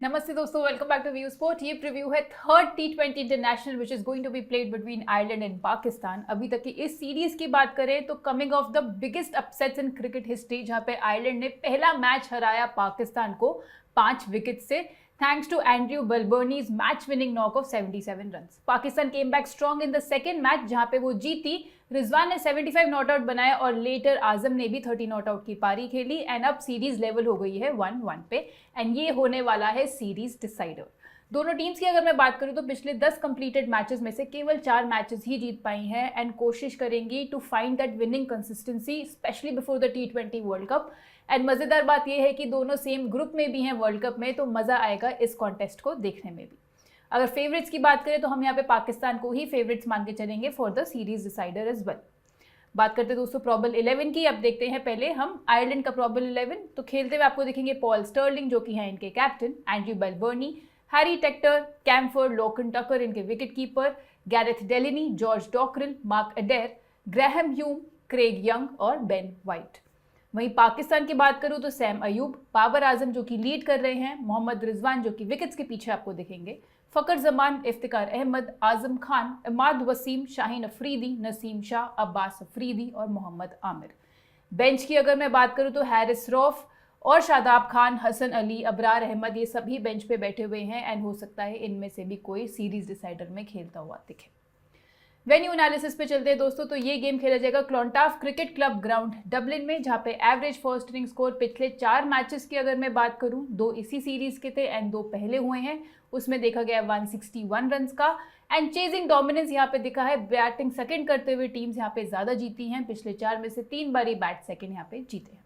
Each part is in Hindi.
नमस्ते दोस्तों, welcome back to View Sport. ये प्रीव्यू है थर्ड टी20 international which is going to be played between Ireland and Pakistan. अभी तक की इस सीरीज की बात करें तो coming off the biggest upsets in cricket history, जहां पे आयरलैंड ने पहला मैच हराया पाकिस्तान को 5 विकेट से thanks to Andrew Balbirnie's match winning knock of 77 run. Pakistan came back strong in the second match, जहां पे वो जीती। रिजवान ने 75 नॉट आउट बनाए और लेटर आजम ने भी 30 नॉट आउट की पारी खेली एंड अब सीरीज लेवल हो गई है 1-1 पे एंड ये होने वाला है सीरीज डिसाइडर। दोनों टीम्स की अगर मैं बात करूं तो पिछले 10 कंप्लीटेड मैचेस में से केवल 4 मैचेस ही जीत पाई हैं एंड कोशिश करेंगी to find that winning consistency specially before the टी20 वर्ल्ड कप। एंड मजेदार बात यह है कि दोनों सेम ग्रुप में भी हैं वर्ल्ड कप में, तो मजा आएगा इस कॉन्टेस्ट को देखने में भी। अगर फेवरेट्स की बात करें तो हम यहाँ पे पाकिस्तान को ही फेवरेट्स मान के चलेंगे for the series decider as well. बात करते हैं दोस्तों प्रॉबल 11 की। अब देखते हैं पहले हम आयरलैंड का प्रॉबल 11। तो खेलते हुए आपको दिखेंगे पॉल स्टर्लिंग जो कि हैं इनके captain, Andrew Balbirnie, Harry Tector, Campher, Lorcan Tucker इनके wicket keeper, Gareth Delany, George Dockrell, Mark Adair, Graham Hume, Craig Young और बेन वाइट। वहीं पाकिस्तान की बात करूं तो सैम अयूब, बाबर आजम जो कि लीड कर रहे हैं, मोहम्मद रिजवान जो कि विकेट्स के पीछे आपको दिखेंगे, फ़खर जमान, इफ्तिकार अहमद, आजम खान, इमाद वसीम, शाहीन अफरीदी, नसीम शाह, अब्बास अफरीदी और मोहम्मद आमिर। बेंच की अगर मैं बात करूं तो हैरिस रौफ और शादाब खान, हसन अली, अबरार अहमद, ये सभी बेंच पे बैठे हुए हैं एंड हो सकता है इनमें से भी कोई सीरीज डिसाइडर में खेलता हुआ दिखे। वेन्यू एनालिसिस पे चलते हैं दोस्तों। तो ये गेम खेला जाएगा क्लॉन्टाफ क्रिकेट क्लब ग्राउंड डबलिन में, जहाँ पे एवरेज फर्स्ट इनिंग स्कोर पिछले 4 मैचेस की अगर मैं बात करूं, 2 इसी सीरीज के थे एंड 2 पहले हुए हैं, उसमें देखा गया 161 रन का। एंड चेजिंग डोमिनेंस यहाँ पे दिखा है, बैटिंग सेकंड करते हुए टीम्स यहाँ पे ज्यादा जीती हैं, पिछले 4 में से 3 बारी बैट सेकंड यहाँ पे जीते हैं।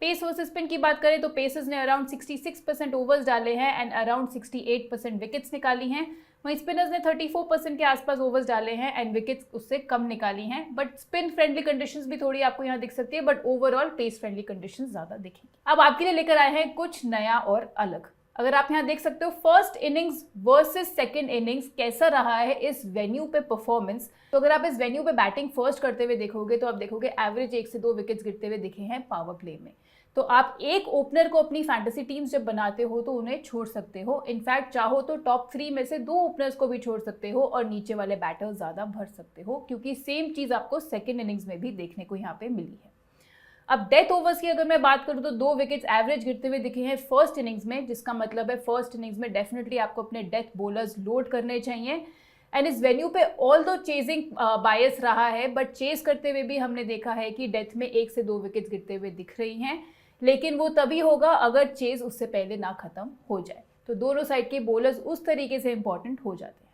पेस वर्सेस स्पिन की बात करें तो पेसर्स ने अराउंड 66% ओवर्स डाले हैं एंड अराउंड 68% विकेट्स निकाली हैं। वहीं स्पिनर्स ने 34% के आसपास ओवर्स डाले हैं एंड विकेट्स उससे कम निकाली हैं। बट स्पिन फ्रेंडली कंडीशंस भी थोड़ी आपको यहाँ दिख सकती है, but overall pace friendly conditions ज्यादा दिखेंगी। अब आपके लिए लेकर आए हैं कुछ नया और अलग। अगर आप यहाँ देख सकते हो first innings versus second innings कैसा रहा है इस वेन्यू पे परफॉर्मेंस, तो अगर आप इस वेन्यू पे बैटिंग फर्स्ट करते हुए देखोगे तो आप देखोगे एवरेज 1 से 2 विकेट्स गिरते हुए दिखे हैं पावर प्ले में। तो आप एक ओपनर को अपनी फैंटेसी टीम्स जब बनाते हो तो उन्हें छोड़ सकते हो। इनफैक्ट चाहो तो टॉप 3 में से 2 ओपनर्स को भी छोड़ सकते हो और नीचे वाले बैटर्स ज्यादा भर सकते हो, क्योंकि सेम चीज आपको सेकंड इनिंग्स में भी देखने को यहाँ पे मिली है। अब डेथ ओवर्स की अगर मैं बात करूं तो 2 विकेट्स एवरेज गिरते हुए दिखे हैं फर्स्ट इनिंग्स में, जिसका मतलब है फर्स्ट इनिंग्स में डेफिनेटली आपको अपने डेथ बॉलर्स लोड करने चाहिए। एंड इस वेन्यू पे ऑल दो चेजिंग बायस रहा है, बट चेज करते हुए भी हमने देखा है कि डेथ में 1 से 2 विकेट्स गिरते हुए दिख रही हैं, लेकिन वो तभी होगा अगर चेज उससे पहले ना खत्म हो जाए। तो दोनों साइड के बॉलर्स उस तरीके से इंपॉर्टेंट हो जाते हैं।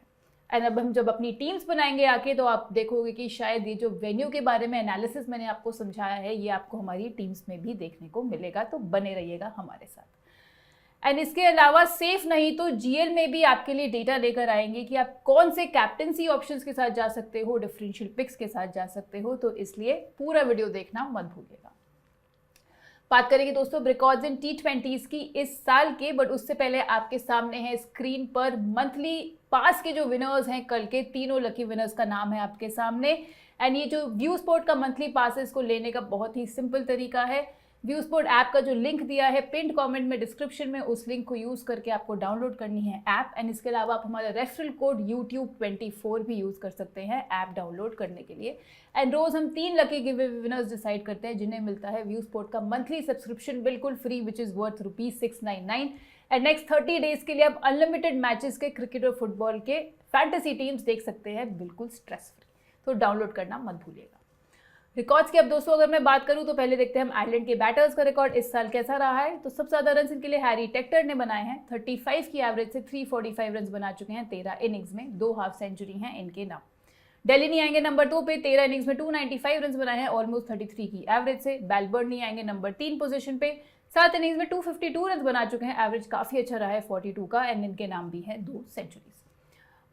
एंड अब हम जब अपनी टीम्स बनाएंगे आके तो आप देखोगे कि शायद ये जो वेन्यू के बारे में एनालिसिस मैंने आपको समझाया है ये आपको हमारी टीम्स में भी देखने को मिलेगा, तो बने रहिएगा हमारे साथ। एंड इसके अलावा सेफ नहीं तो जीएल में भी आपके लिए डेटा लेकर आएंगे कि आप कौन से कैप्टनसी ऑप्शंस के साथ जा सकते हो, डिफरेंशियल पिक्स के साथ जा सकते हो, तो इसलिए पूरा वीडियो देखना मत भूलिएगा। बात करेंगे दोस्तों रिकॉर्ड्स इन टी20 की इस साल के, बट उससे पहले आपके सामने है स्क्रीन पर मंथली पास के जो विनर्स हैं, कल के तीनों लकी विनर्स का नाम है आपके सामने। एंड ये जो व्यू स्पोर्ट का मंथली पास है इसको लेने का बहुत ही सिंपल तरीका है। व्यू स्पोर्ट ऐप का जो लिंक दिया है पिंड कमेंट में डिस्क्रिप्शन में, उस लिंक को यूज करके आपको डाउनलोड करनी है ऐप। एंड इसके अलावा आप हमारा रेफरल कोड YouTube24 भी यूज कर सकते हैं ऐप डाउनलोड करने के लिए। एंड रोज हम 3 लकी गिव विनर्स डिसाइड करते हैं जिन्हें मिलता है व्यू स्पोर्ट का मंथली सब्सक्रिप्शन बिल्कुल free, which is worth ₹699। And next 30 days के लिए आप अनलिमिटेड मैचेस के क्रिकेट और फुटबॉल के फैंटेसी टीम्स देख सकते हैं बिल्कुल स्ट्रेस फ्री, तो डाउनलोड करना मत भूलिएगा। रिकॉर्ड्स की अब दोस्तों अगर मैं बात करूं तो पहले देखते हैं हम आयरलैंड के बैटर्स का रिकॉर्ड इस साल कैसा रहा है। तो सबसे ज्यादा रन इनके लिए हैरी टेक्टर ने बनाए हैं, 35 की एवरेज से 345 रन बना चुके हैं 13 इनिंग्स में, 2 हाफ सेंचुरी हैं इनके नाम। डेलिनी आएंगे नंबर 2 पे, 13 इनिंग्स में 295 रन बनाए हैं ऑलमोस्ट 33 की एवरेज से। बलबर्नी आएंगे नंबर 3 पोजीशन पे, 7 इनिंग्स में 252 रन बना चुके हैं, एवरेज काफी अच्छा रहा है 42 का एंड इनके नाम भी है 2 सेंचुरीज।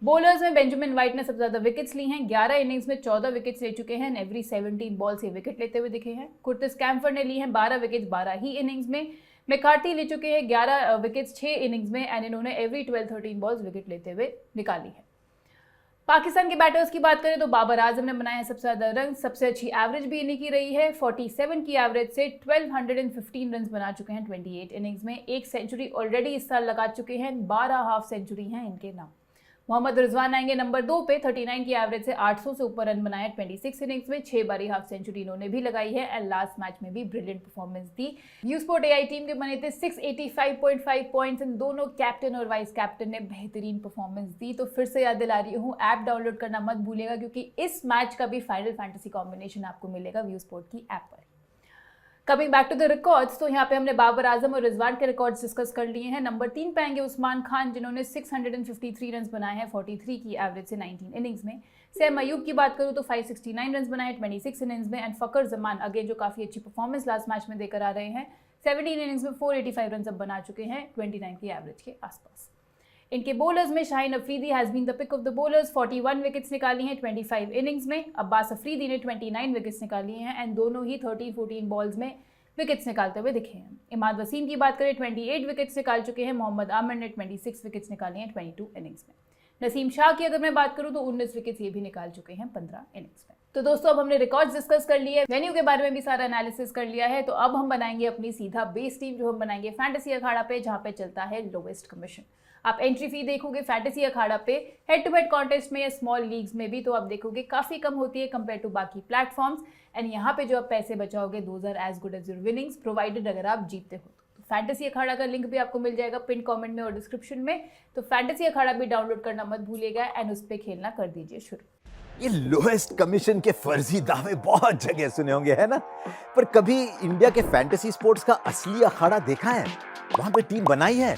बॉलर्स में बेंजामिन वाइट ने सबसे ज्यादा विकेट्स ली हैं, 11 इनिंग्स में 14 विकेट्स ले चुके हैं, एवरी 17 बॉल से विकेट लेते हुए दिखे हैं। कुर्टिस कैम्फर ने ली हैं 12 विकेट्स 12 ही इनिंग्स में। मैकार्थी ले चुके हैं 11 विकेट्स 6 इनिंग्स में एंड इन्होंने एवरी 12-13 बॉल्स विकेट लेते हुए निकाली है। पाकिस्तान के बैटर्स की बात करें तो बाबर आजम ने बनाए हैं सबसे ज्यादा रन, सबसे अच्छी एवरेज भी इन्हीं की रही है। 47 की एवरेज से 1215 रन बना चुके हैं 28 इनिंग्स में। एक सेंचुरी ऑलरेडी इस साल लगा चुके हैं, 12 हाफ सेंचुरी हैं इनके नाम। मोहम्मद रिजवान आएंगे नंबर 2 पे, 39 की एवरेज से 800 से ऊपर रन बनाए 26 इनिंग्स में। 6 बारी हाफ सेंचुरी इन्होंने भी लगाई है एंड लास्ट मैच में भी ब्रिलियंट परफॉर्मेंस दी। व्यू स्पोर्ट एआई टीम के बने थे 685.5 पॉइंट्स इन दोनों कैप्टन और वाइस कैप्टन ने बेहतरीन परफॉर्मेंस दी। तो फिर से याद दिला रही हूँ, ऐप डाउनलोड करना मत भूलिएगा क्योंकि इस मैच का भी फाइनल फैंटेसी कॉम्बिनेशन आपको मिलेगा व्यू स्पोर्ट की ऐप पर। Coming back to the records, तो यहाँ पे हमने बाबर आजम और रिजवान के रिकॉर्ड्स डिस्कस कर लिए हैं। नंबर 3 पे आएंगे उस्मान खान जिन्होंने 653 रन बनाए हैं 43 की एवरेज से 19 इनिंग्स में। सैम अयूब की बात करूँ तो 569 रन बनाए 26 इनिंग्स में। एंड फकर जमान अगेन जो काफी अच्छी परफॉर्मेंस लास्ट मैच में देकर आ रहे हैं, 17 इनिंग्स में 485 रन अब बना चुके हैं 29 की एवरेज के आसपास। इनके बॉलर्स में Shaheen Afridi has been the pick of the bowlers, 41 wickets निकाली हैं 25 इनिंग्स में। अब्बास अफरीदी ने 29 विकेट्स निकाली हैं एंड दोनों ही 13-14 बॉल्स में विकेट्स निकालते हुए दिखे हैं। इमाद वसीम की बात करें 28 विकेट्स निकाल चुके हैं। मोहम्मद आमिर ने 26 विकेट्स निकाली हैं 22 इनिंग्स में। नसीम शाह की अगर मैं बात करूं तो 19 विकेट्स ये भी निकाल चुके हैं 15 इनिंग्स में। तो दोस्तों अब हमने रिकॉर्ड्स डिस्कस कर लिए, वेन्यू के बारे में भी सारा एनालिसिस कर लिया है। तो अब हम बनाएंगे अपनी सीधा बेस टीम जो हम बनाएंगे फैंटेसी अखाड़ा पे, जहां पे चलता है लोवेस्ट कमीशन। आप एंट्री फी देखोगे फैंटेसी अखाड़ा पे हेड टू हेड कॉन्टेस्ट में या स्मॉल लीग्स में भी, तो आप देखोगे काफी कम होती है कंपेयर टू बाकी प्लेटफॉर्म्स। एंड यहाँ पे जो आप पैसे बचाओगे those are as good as your winnings, provided अगर आप जीतते हो तो। फैंटेसी अखाड़ा का लिंक भी आपको मिल जाएगा पिन कमेंट में और डिस्क्रिप्शन में। तो फैंटेसी अखाड़ा भी डाउनलोड करना मत भूलिएगा एंड उस पर खेलना कर दीजिए शुरू। ये लोएस्ट कमीशन के फर्जी दावे बहुत जगह सुने होंगे, है ना? पर कभी इंडिया के फैंटेसी स्पोर्ट्स का असली अखाड़ा देखा है? वहां पे टीम बनाई है?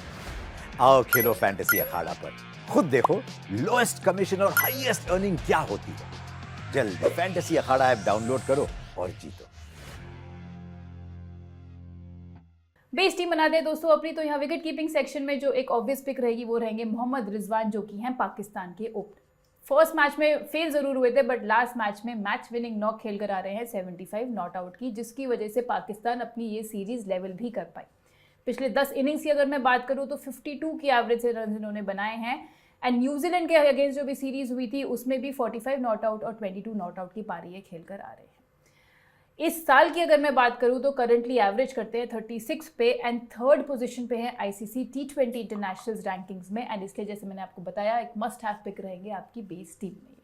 आओ खेलो फैंटेसी अखाड़ा पर, खुद देखो लोएस्ट कमीशन और हाईएस्ट अर्निंग क्या होती है। जल्द फैंटेसी अखाड़ा ऐप डाउनलोड करो और जीतो। बेस टीम बना दे दोस्तों अपनी। तो यहाँ विकेट कीपिंग सेक्शन में जो एक ऑब्वियस पिक रहेगी वो रहेंगे मोहम्मद रिजवान, जो कि हैं पाकिस्तान के ओपनर। फर्स्ट मैच में फेल जरूर हुए थे बट लास्ट मैच में मैच विनिंग नॉक खेल कर आ रहे हैं 75 नॉट आउट की, जिसकी वजह से पाकिस्तान अपनी ये सीरीज लेवल भी कर पाई। पिछले 10 इनिंग्स की अगर मैं बात करूं तो 52 की एवरेज से रन इन्होंने बनाए हैं। एंड न्यूजीलैंड के अगेंस्ट जो भी सीरीज हुई थी उसमें भी 45 नॉट आउट और 22 नॉट आउट की पारी खेल कर आ रहे हैं। इस साल की अगर मैं बात करूं तो करंटली एवरेज करते हैं 36 पे एंड थर्ड पोजीशन पे है आईसीसी T20 इंटरनेशनल रैंकिंग्स में। एंड इसलिए जैसे मैंने आपको बताया एक मस्ट हैव पिक रहेंगे आपकी बेस टीम में।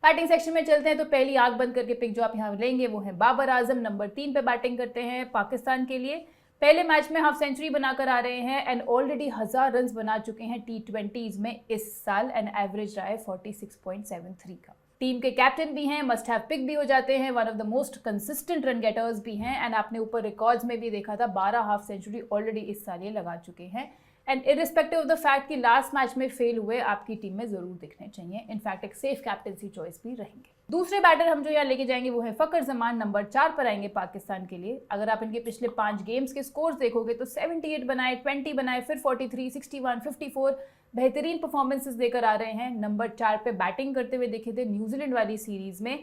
बैटिंग सेक्शन में चलते हैं तो पहली आंख बंद करके पिक जो आप यहाँ लेंगे वो है बाबर आजम। नंबर 3 पे बैटिंग करते हैं पाकिस्तान के लिए। पहले मैच में हाफ सेंचुरी बनाकर आ रहे हैं एंड ऑलरेडी 1000 रन बना चुके हैं T20s में इस साल एंड एवरेज रहा है 46.73 का। टीम के कैप्टन भी हैं, मस्ट हैव पिक भी हो जाते हैं, one of the most consistent run getters भी हैं। एंड आपने ऊपर रिकॉर्ड्स में भी देखा था 12 हाफ सेंचुरी ऑलरेडी इस साल ये लगा चुके हैं। And irrespective of the fact कि लास्ट मैच में फेल हुए, आपकी टीम में जरूर दिखने चाहिए। इनफैक्ट एक सेफ कैप्टनसी चॉइस भी रहेंगे। दूसरे बैटर हम जो यहाँ लेके जाएंगे वो है फकर जमान। नंबर 4 पर आएंगे पाकिस्तान के लिए। अगर आप इनके पिछले 5 गेम्स के स्कोर्स देखोगे तो 78 बनाए, 20 बनाए, फिर 43, 61, 54 बेहतरीन परफॉर्मेंसेस देकर आ रहे हैं। नंबर 4 पे बैटिंग करते हुए दिखे थे न्यूजीलैंड वाली सीरीज में।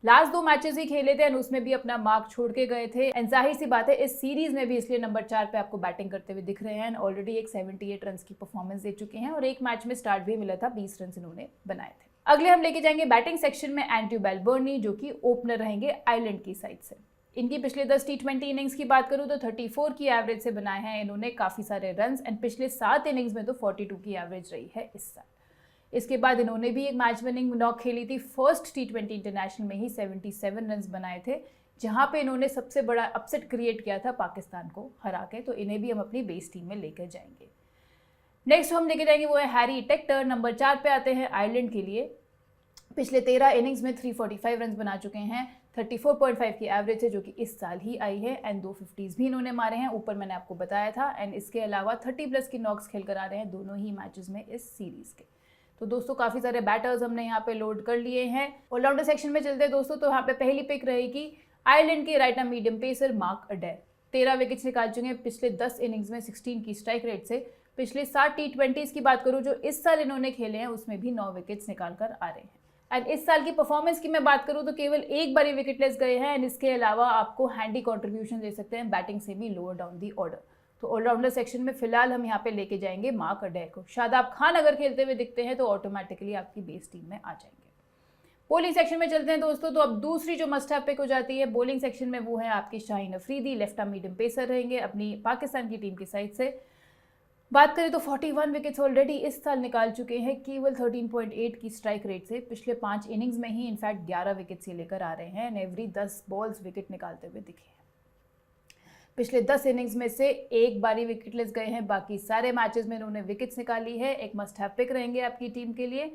लास्ट 2 मैचेस ही खेले थे एंड उसमें भी अपना मार्क छोड़ के गए थे। एंड जाहिर सी बात है इस सीरीज में भी इसलिए नंबर 4 पे आपको बैटिंग करते हुए दिख रहे हैं। ऑलरेडी एक 78 रन की परफॉर्मेंस दे चुके हैं और एक मैच में स्टार्ट भी मिला था, 20 रन इन्होंने बनाए थे। अगले हम लेके जाएंगे बैटिंग सेक्शन में एंड्रयू बेलबर्नी, जो कि ओपनर रहेंगे आयरलैंड की साइड से। इनकी पिछले 10 T20 इनिंग्स की बात करूं तो 34 की एवरेज से बनाए हैं इन्होंने काफ़ी सारे रन्स। एंड पिछले 7 इनिंग्स में तो 42 की एवरेज रही है इस साल। इसके बाद इन्होंने भी एक मैच विनिंग नॉक खेली थी फर्स्ट T20 इंटरनेशनल में ही, 77 रन बनाए थे, जहां पे इन्होंने सबसे बड़ा अपसेट क्रिएट किया था पाकिस्तान को हरा के। तो इन्हें भी हम अपनी बेस टीम में लेकर जाएंगे। नेक्स्ट हम लेके जाएंगे वो है हैरी टेक्टर। नंबर 4 पे आते हैं आयरलैंड के लिए। पिछले 13 इनिंग्स में 345 रन बना चुके हैं, 34.5 की एवरेज है जो कि इस साल ही आई है। एंड 2 50s भी इन्होंने मारे हैं, ऊपर मैंने आपको बताया था। एंड इसके अलावा 30+ की नॉक्स खेल कर आ रहे हैं दोनों ही मैचेस में इस सीरीज के। तो दोस्तों काफ़ी सारे बैटर्स हमने यहाँ पे लोड कर लिए हैं। ऑलराउंडर सेक्शन में चलते हैं दोस्तों, तो यहाँ पे पहली पिक रहेगी आयरलैंड के right arm medium pacer mark अडेर। 13 wickets निकाल चुके हैं पिछले 10 इनिंग्स में 16 की स्ट्राइक रेट से। पिछले 7 T20s की बात करूँ जो इस साल इन्होंने खेले हैं उसमें भी 9 विकेट्स निकाल कर आ रहे हैं। एंड इस साल की परफॉर्मेंस की मैं बात करूं तो केवल एक बार विकेट लेस गए हैं। एंड इसके अलावा आपको हैंडी कंट्रीब्यूशन दे सकते हैं बैटिंग से भी लोअर डाउन दी ऑर्डर। तो ऑलराउंडर सेक्शन में फिलहाल हम यहाँ पे लेके जाएंगे मार्क अडेर को। शादाब खान अगर खेलते हुए दिखते हैं तो ऑटोमेटिकली आपकी बेस टीम में आ जाएंगे। बॉलिंग सेक्शन में चलते हैं दोस्तों, तो अब दूसरी जो मस्ट हैव पिक हो जाती है बॉलिंग सेक्शन में वो है आपकी Shaheen Afridi, left arm medium pacer रहेंगे अपनी पाकिस्तान की टीम की साइड से। बात करें तो 41 विकेट्स ऑलरेडी इस साल निकाल चुके हैं केवल 13.8 की स्ट्राइक रेट से। पिछले 5 इनिंग्स में ही इनफैक्ट 11 विकेट्स ये लेकर आ रहे हैं, एवरी 10 बॉल्स विकेट निकालते हुए दिखे हैं। पिछले 10 इनिंग्स में से एक बारी विकेटलेस गए हैं, बाकी सारे मैचेस में इन्होंने विकेट्स निकाली है। एक मस्ट हैव पिक रहेंगे आपकी टीम के लिए।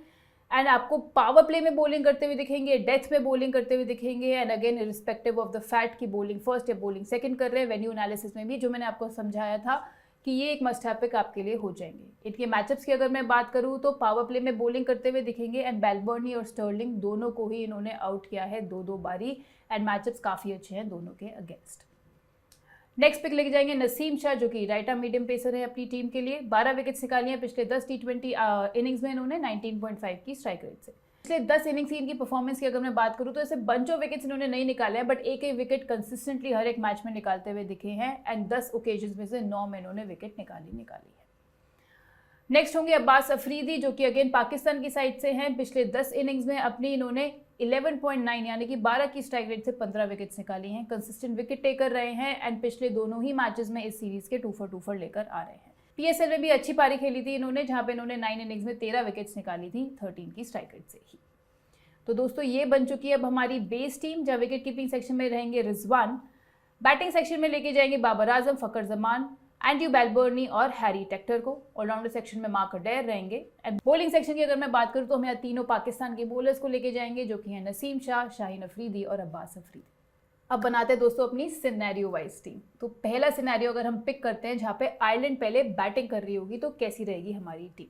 एंड आपको पावर प्ले में बॉलिंग करते हुए दिखेंगे, डेथ में बॉलिंग करते हुए दिखेंगे, and again irrespective of the fact की बॉलिंग फर्स्ट या बॉलिंग सेकंड कर रहे हैं। वेन्यू एनालिसिस में भी जो मैंने आपको समझाया था कि ये एक मस्ट हैव पिक आपके लिए हो जाएंगे। इनके मैचअप्स की अगर मैं बात करूँ तो पावर प्ले में बॉलिंग करते हुए दिखेंगे, एंड बेलबर्नी और स्टर्लिंग दोनों को ही इन्होंने आउट किया है 2-2 बारी, एंड मैचअप्स काफ़ी अच्छे हैं दोनों के अगेंस्ट। नेक्स्ट पिक लेके जाएंगे नसीम शाह, जो कि राइट आर्म मीडियम पेसर है अपनी टीम के लिए। 12 विकेट्स निकाली हैं पिछले 10 T20 इनिंग्स में इन्होंने 19.5 की स्ट्राइक रेट से। पिछले 10 इनिंग्स की इनकी परफॉर्मेंस की अगर मैं बात करूँ तो ऐसे बंच ऑफ विकेट्स इन्होंने नहीं निकाले हैं, बट एक विकेट कंसिस्टेंटली हर एक मैच में निकालते हुए दिखे हैं, एंड 10 ओकेजन्स में से 9 में इन्होंने विकेट निकाली है। नेक्स्ट होंगे अब्बास अफरीदी, जो कि अगेन पाकिस्तान की साइड से हैं। पिछले 10 इनिंग्स में अपनी इन्होंने 11.9 यानी कि 12 की स्ट्राइक रेट से 15 विकेट्स निकाली हैं। कंसिस्टेंट विकेट टेकर रहे हैं, एंड पिछले दोनों ही मैचेस में इस सीरीज के 2 for 2 लेकर आ रहे हैं। PSL में भी अच्छी पारी खेली थी इन्होंने, जहां पे इन्होंने 9 इनिंग्स में 13 विकेट्स निकाली थी 13 की स्ट्राइक रेट से ही। तो दोस्तों ये बन चुकी है अब हमारी बेस टीम, जहाँ विकेट कीपिंग सेक्शन में रहेंगे रिजवान, बैटिंग सेक्शन में लेके जाएंगे बाबर आजम, फकर जमान, एंड्रू बेलबर्नी और हैरी टेक्टर को। ऑलराउंडर सेक्शन में मार्क अडेर रहेंगे। एंड बॉलिंग सेक्शन की अगर मैं बात करूँ तो हम यहाँ तीनों पाकिस्तान के बॉलर्स को लेके जाएंगे, जो कि हैं नसीम शाह, शाहीन अफरीदी और अब्बास अफरीदी। अब बनाते हैं दोस्तों अपनी सिनेरियो वाइज टीम। तो पहला सिनेरियो अगर हम पिक करते हैं जहाँ पे आयरलैंड पहले बैटिंग कर रही होगी, तो कैसी रहेगी हमारी टीम।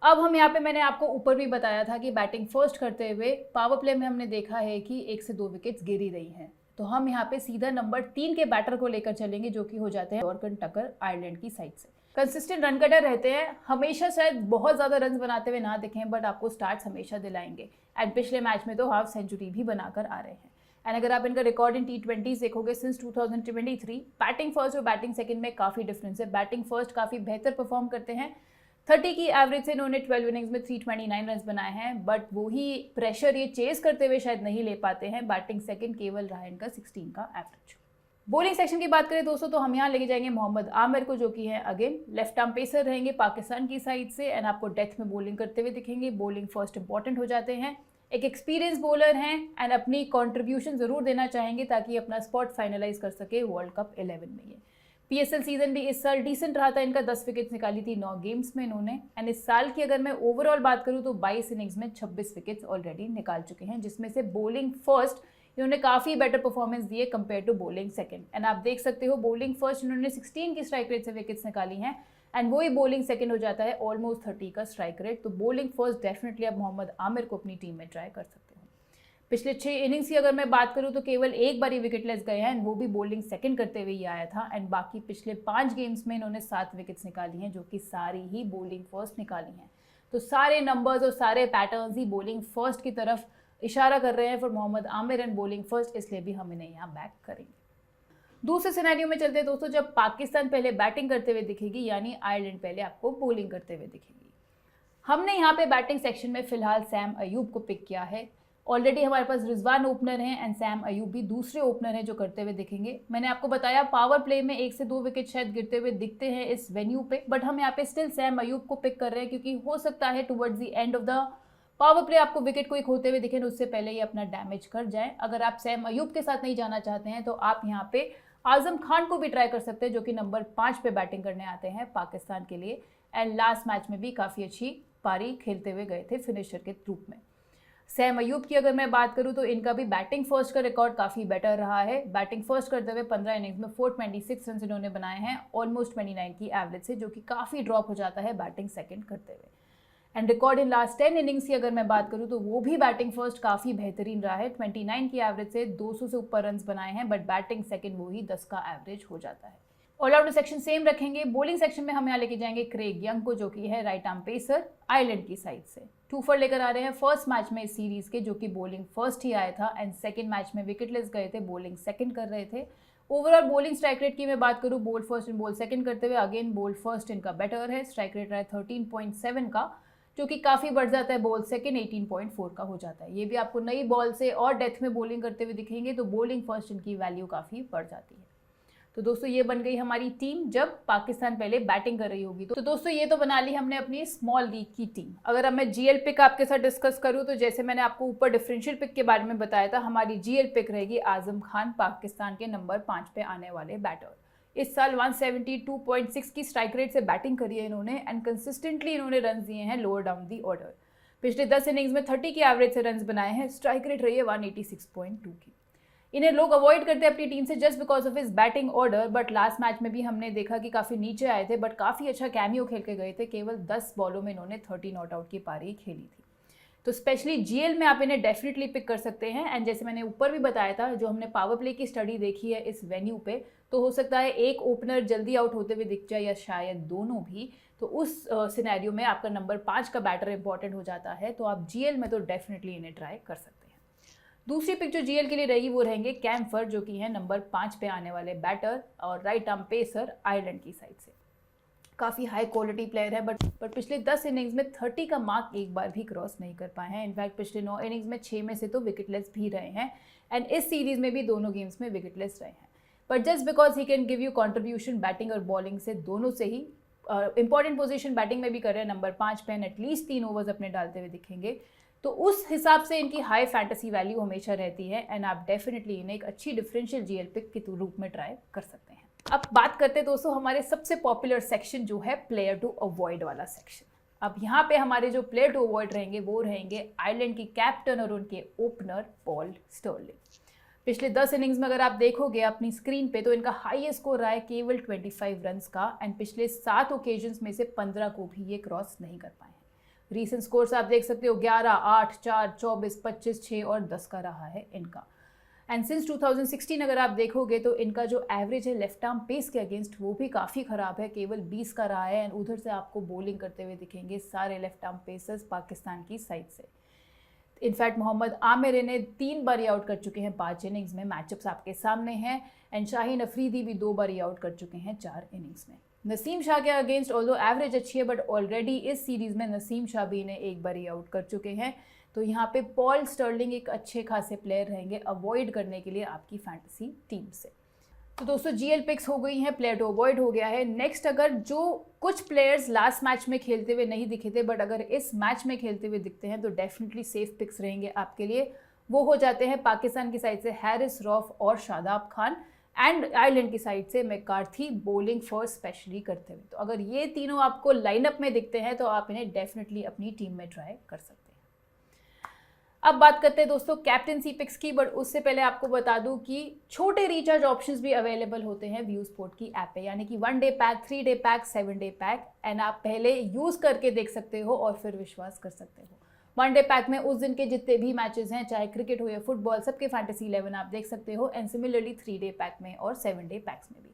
अब हम यहाँ पे मैंने आपको ऊपर भी बताया था कि बैटिंग फर्स्ट करते हुए पावर प्ले में हमने देखा है कि 1 से 2 विकेट्स गिरी रही हैं। तो हम यहाँ पे सीधा नंबर 3 के बैटर को लेकर चलेंगे, जो कि हो जाते हैं यॉर्कन टकर आयरलैंड की साइड से। कंसिस्टेंट रन कटर रहते हैं, हमेशा शायद बहुत ज़्यादा रन बनाते हुए ना दिखें, बट आपको स्टार्ट्स हमेशा दिलाएंगे। एंड पिछले मैच में तो हाफ सेंचुरी भी बनाकर आ रहे हैं। एंड अगर आप इनका रिकॉर्ड इन T20 देखोगे सिंस 2023, बैटिंग फर्स्ट और बैटिंग सेकंड में काफ़ी डिफरेंस है। बैटिंग फर्स्ट काफ़ी बेहतर परफॉर्म करते हैं, 30 की एवरेज से इन्होंने 12 इनिंग्स में 329 रन बनाए हैं, बट वही प्रेशर ये चेस करते हुए शायद नहीं ले पाते हैं। बैटिंग सेकंड केवल रहा इनका 16 का एवरेज। बॉलिंग सेक्शन की बात करें दोस्तों, तो हम यहाँ लेके जाएंगे मोहम्मद आमिर को, जो कि है अगेन लेफ्ट आर्म पेसर रहेंगे पाकिस्तान की साइड से, एंड आपको डेथ में बॉलिंग करते हुए दिखेंगे। बॉलिंग फर्स्ट इंपॉर्टेंट हो जाते हैं, एक एक्सपीरियंस बॉलर हैं, एंड अपनी कंट्रीब्यूशन ज़रूर देना चाहेंगे ताकि अपना स्पॉट फाइनलाइज कर सके वर्ल्ड कप 11 में। ये PSL सीजन भी इस साल डिसेंट रहा था इनका, 10 विकेट्स निकाली थी 9 गेम्स में इन्होंने। एंड इस साल की अगर मैं ओवरऑल बात करूं तो 22 इनिंग्स में 26 विकेट्स ऑलरेडी निकाल चुके हैं, जिसमें से बॉलिंग फर्स्ट इन्होंने काफ़ी बेटर परफॉर्मेंस दी है compare to bowling second. And आप देख सकते हो बॉलिंग फर्स्ट इन्होंने 16 की स्ट्राइक रेट से विकेट्स निकाली हैं, एंड वही बॉलिंग सेकंड हो जाता है ऑलमोस्ट 30 का स्ट्राइक रेट। तो बॉलिंग फर्स्ट डेफिनेटली आप मोहम्मद आमिर को अपनी टीम में ट्राई कर सकते हो। पिछले 6 इनिंग्स की अगर मैं बात करूं तो केवल एक बारी विकेटलेस गए हैं, वो भी बॉलिंग सेकंड करते हुए ही आया था। एंड बाकी पिछले 5 गेम्स में इन्होंने 7 विकेट्स निकाली हैं, जो कि सारी ही बॉलिंग फर्स्ट निकाली हैं। तो सारे नंबर्स और सारे पैटर्न्स ही बॉलिंग फर्स्ट की तरफ इशारा कर रहे हैं for Mohammad Amir and bowling first, इसलिए भी हम इन्हें यहाँ बैक करेंगे। दूसरे सिनेरियो में चलते हैं दोस्तों, जब पाकिस्तान पहले बैटिंग करते हुए दिखेगी, यानी आयरलैंड पहले आपको बॉलिंग करते हुए दिखेगी। हमने यहाँ पे बैटिंग सेक्शन में फिलहाल सैम अयूब को पिक किया है। ऑलरेडी हमारे पास रिजवान ओपनर हैं, एंड सैम अयूब भी दूसरे ओपनर हैं जो करते हुए दिखेंगे। मैंने आपको बताया पावर प्ले में 1 से 2 विकेट शायद गिरते हुए दिखते हैं इस वेन्यू पे, बट हम यहाँ पे स्टिल सैम अयूब को पिक कर रहे हैं, क्योंकि हो सकता है towards the end of the power play आपको विकेट कोई खोते हुए दिखे, उससे पहले ही अपना डैमेज कर जाए। अगर आप सैम अयूब के साथ नहीं जाना चाहते हैं तो आप यहाँ पे आजम खान को भी ट्राई कर सकते हैं, जो कि नंबर 5 पे बैटिंग करने आते हैं पाकिस्तान के लिए, एंड लास्ट मैच में भी काफ़ी अच्छी पारी खेलते हुए गए थे फिनिशर के रूप में। सैम अयूब की अगर मैं बात करूं तो इनका भी बैटिंग फर्स्ट का रिकॉर्ड काफ़ी बेटर रहा है। बैटिंग फर्स्ट करते हुए 15 इनिंग्स में 426 रन इन्होंने बनाए हैं, ऑलमोस्ट 29 की एवरेज से, जो कि काफ़ी ड्रॉप हो जाता है बैटिंग सेकंड करते हुए। And record in last 10 innings की अगर मैं बात करूं तो वो भी बैटिंग फर्स्ट काफ़ी बेहतरीन रहा है, 29 की एवरेज से 200 से ऊपर रन बनाए हैं, बट बैटिंग सेकंड वो ही 10 का एवरेज हो जाता है। ऑलराउंडर सेक्शन सेम रखेंगे। बॉलिंग सेक्शन में हम यहाँ लेके जाएंगे क्रेग यंग को, जो कि है राइट आर्म पेसर आयरलैंड की साइड से। 2 for लेकर आ रहे हैं फर्स्ट मैच में इस सीरीज के, जो कि बॉलिंग फर्स्ट ही आया था, एंड सेकंड मैच में विकेटलेस गए थे, बॉलिंग सेकंड कर रहे थे। ओवरऑल बॉलिंग स्ट्राइक रेट की मैं बात करूँ, ball first and ball second करते हुए अगेन बॉल फर्स्ट इनका बेटर है। स्ट्राइक रेट रहा है 13.7 का, जो कि काफ़ी बढ़ जाता है। बॉल सेकंड 18.4 का हो जाता है। ये भी आपको नई बॉल से और डेथ में बॉलिंग करते हुए दिखेंगे, तो बॉलिंग फर्स्ट इनकी वैल्यू काफ़ी बढ़ जाती है। तो दोस्तों ये बन गई हमारी टीम जब पाकिस्तान पहले बैटिंग कर रही होगी। तो दोस्तों ये तो बना ली हमने अपनी स्मॉल लीग की टीम। अगर अब मैं जीएल पिक आपके साथ डिस्कस करूँ, तो जैसे मैंने आपको ऊपर डिफरेंशियल पिक के बारे में बताया था, हमारी जीएल पिक रहेगी आजम खान, पाकिस्तान के नंबर 5 पे आने वाले बैटर। इस साल 172.6 की स्ट्राइक रेट से बैटिंग करी है इन्होंने एंड कंसिस्टेंटली इन्होंने रन दिए हैं लोअर डाउन दी ऑर्डर। पिछले 10 इनिंग्स में 30 की एवरेज से रन बनाए हैं। स्ट्राइक रेट रही है 186.2 की। इन्हें लोग अवॉइड करते हैं अपनी टीम से just because of his batting order, but last match में भी हमने देखा कि काफ़ी नीचे आए थे, बट काफ़ी अच्छा कैमियो खेल के गए थे। केवल 10 बॉलों में इन्होंने 30 नॉट आउट की पारी खेली थी। तो स्पेशली जीएल में आप इन्हें डेफिनेटली पिक कर सकते हैं। एंड जैसे मैंने ऊपर भी बताया था, जो हमने पावर प्ले की स्टडी देखी है इस वेन्यू पे, तो हो सकता है एक ओपनर जल्दी आउट होते हुए दिख जाए या शायद दोनों भी। तो उस सिनेरियो में आपका नंबर 5 का बैटर इंपॉर्टेंट हो जाता है, तो आप जीएल में तो डेफिनेटली इन्हें ट्राई कर सकते हैं। दूसरी पिक जो जीएल के लिए रहेगी वो रहेंगे कैम्फर, जो कि है नंबर 5 पे आने वाले बैटर और राइट आर्म पेसर आयरलैंड की साइड से। काफ़ी हाई क्वालिटी प्लेयर है, बट पिछले 10 इनिंग्स में 30 का मार्क एक बार भी क्रॉस नहीं कर पाए हैं। इनफैक्ट पिछले 9 इनिंग्स में 6 में से तो विकेटलेस भी रहे हैं एंड इस सीरीज में भी दोनों गेम्स में विकेटलेस रहे हैं। But just because he can give you contribution batting और बॉलिंग से, दोनों से ही इंपॉर्टेंट पोजीशन बैटिंग में भी कर रहे हैं, नंबर 5 पे एटलीस्ट 3 ओवर्स अपने डालते हुए दिखेंगे, तो उस हिसाब से इनकी हाई फैंटेसी वैल्यू हमेशा रहती है एंड आप डेफिनेटली इन्हें एक अच्छी डिफरेंशियल जीएल पिक के रूप में ट्राई कर सकते हैं। अब बात करते हैं दोस्तों हमारे सबसे पॉपुलर सेक्शन जो है प्लेयर टू अवॉइड वाला सेक्शन। अब यहाँ पे हमारे जो प्लेयर टू अवॉइड रहेंगे वो रहेंगे आयरलैंड की कैप्टन और उनके ओपनर पॉल स्टर्लिंग। पिछले 10 इनिंग्स में अगर आप देखोगे अपनी स्क्रीन पे, तो इनका हाईएस्ट स्कोर रहा है केवल 25 रन्स का एंड पिछले 7 ओकेजन्स में से 15 को भी ये क्रॉस नहीं कर पाए हैं। रीसेंट स्कोर्स आप देख सकते हो 11, 8, 4, 24, 25, 6 और 10 का रहा है इनका। एंड सिंस 2016 अगर आप देखोगे तो इनका जो एवरेज है लेफ्ट आर्म पेस के अगेंस्ट वो भी काफ़ी ख़राब है, केवल 20 का रहा है एंड उधर से आपको बॉलिंग करते हुए दिखेंगे सारे लेफ्ट आर्म पेसर्स पाकिस्तान की साइड से। इनफैक्ट मोहम्मद आमिर इन्हें 3 बार आउट कर चुके हैं 5 इनिंग्स में, मैचअप्स आपके सामने हैं एंड शाहीन अफरीदी भी 2 बार आउट कर चुके हैं 4 इनिंग्स में। नसीम शाह के अगेंस्ट ऑल्दो एवरेज अच्छी है, बट ऑलरेडी इस सीरीज़ में नसीम शाह भी इन्हें 1 बार आउट कर चुके हैं। तो यहाँ पे पॉल स्टर्लिंग एक अच्छे खासे प्लेयर रहेंगे अवॉइड करने के लिए आपकी फैंटेसी टीम से। तो दोस्तों जीएल पिक्स हो गई हैं, प्लेयर टू अवॉइड हो गया है। नेक्स्ट अगर जो कुछ प्लेयर्स लास्ट मैच में खेलते हुए नहीं दिखे थे बट अगर इस मैच में खेलते हुए दिखते हैं, तो डेफिनेटली सेफ पिक्स रहेंगे आपके लिए। वो हो जाते हैं पाकिस्तान की साइड से हैरिस रॉफ और शादाब खान एंड आयरलैंड की साइड से मैकार्थी, बॉलिंग फर्स्ट स्पेशली करते हुए। तो अगर ये तीनों आपको लाइनअप में दिखते हैं तो आप इन्हें डेफिनेटली अपनी टीम में ट्राई कर सकते हैं। अब बात करते हैं दोस्तों कैप्टनसी पिक्स की, बट उससे पहले आपको बता दूं कि छोटे रिचार्ज ऑप्शंस भी अवेलेबल होते हैं व्यू स्पोर्ट की ऐप पे, यानी कि 1 day pack, 3 day pack, 7 day pack and आप पहले यूज़ करके देख सकते हो और फिर विश्वास कर सकते हो। 1 डे पैक में उस दिन के जितने भी मैचेस हैं, चाहे क्रिकेट हो या फुटबॉल, सबके फैंटेसी 11 आप देख सकते हो एंड सिमिलरली 3 डे पैक में और 7 डे पैक्स में भी।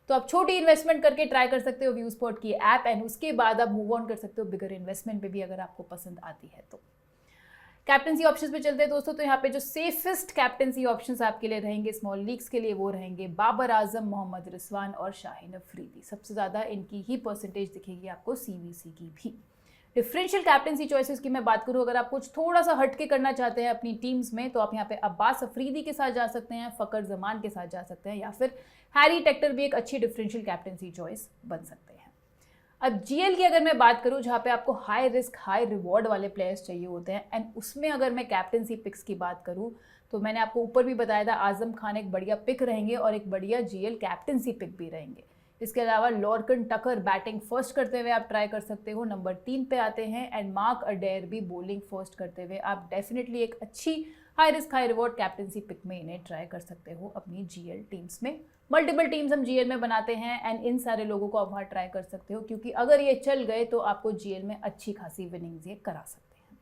तो आप छोटी इन्वेस्टमेंट करके ट्राई कर सकते हो व्यू स्पोर्ट की ऐप एंड उसके बाद आप मूव ऑन कर सकते हो बिगर इन्वेस्टमेंट पे भी अगर आपको पसंद आती है तो। कैप्टनसी ऑप्शंस पे चलते हैं दोस्तों, तो यहाँ पे जो सेफेस्ट कैप्टनसी ऑप्शंस आपके लिए रहेंगे स्मॉल लीग्स के लिए वो रहेंगे बाबर आजम, मोहम्मद रिजवान और शाहीन अफरीदी। सबसे ज़्यादा इनकी ही परसेंटेज दिखेगी आपको सीवीसी की भी। डिफरेंशियल कैप्टनसी चॉइसेस की मैं बात करूँ, अगर आप कुछ थोड़ा सा हटके करना चाहते हैं अपनी टीम्स में, तो आप यहाँ पे अब्बास अफरीदी के साथ जा सकते हैं, फ़कर जमान के साथ जा सकते हैं, या फिर हैरी टेक्टर भी एक अच्छी डिफरेंशियल कैप्टनसी चॉइस बन सकते हैं। अब जीएल की अगर मैं बात करूं, जहाँ पे आपको हाई रिस्क हाई रिवॉर्ड वाले प्लेयर्स चाहिए होते हैं एंड उसमें अगर मैं कैप्टनसी पिक्स की बात करूं, तो मैंने आपको ऊपर भी बताया था आजम खान एक बढ़िया पिक रहेंगे और एक बढ़िया जीएल कैप्टनसी पिक भी रहेंगे। इसके अलावा लॉर्कन टकर बैटिंग फर्स्ट करते हुए आप ट्राई कर सकते हो, नंबर 3 पे आते हैं एंड मार्क अडेयर भी बॉलिंग फर्स्ट करते हुए आप डेफिनेटली एक अच्छी high risk high reward captaincy pick में इन्हें ट्राई कर सकते हो अपनी जीएल टीम्स में। मल्टीपल टीम्स हम जीएल में बनाते हैं एंड इन सारे लोगों को आप वहाँ ट्राई कर सकते हो, क्योंकि अगर ये चल गए तो आपको जीएल में अच्छी खासी विनिंग्स ये करा सकते हैं।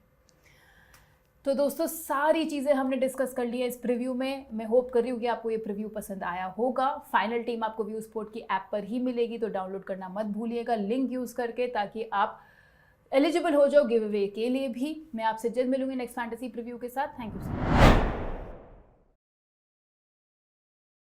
तो दोस्तों सारी चीज़ें हमने डिस्कस कर ली है इस प्रीव्यू में। मैं होप कर रही हूँ कि आपको ये प्रीव्यू पसंद आया होगा। फाइनल टीम आपको व्यू स्पोर्ट की ऐप पर ही मिलेगी, तो डाउनलोड करना मत भूलिएगा लिंक यूज़ करके, ताकि आप एलिजिबल हो जाओ गिव अवे के लिए भी। मैं आपसे जल्द मिलूंगी नेक्स्ट फैंटेसी प्रीव्यू के साथ। Thank you so much.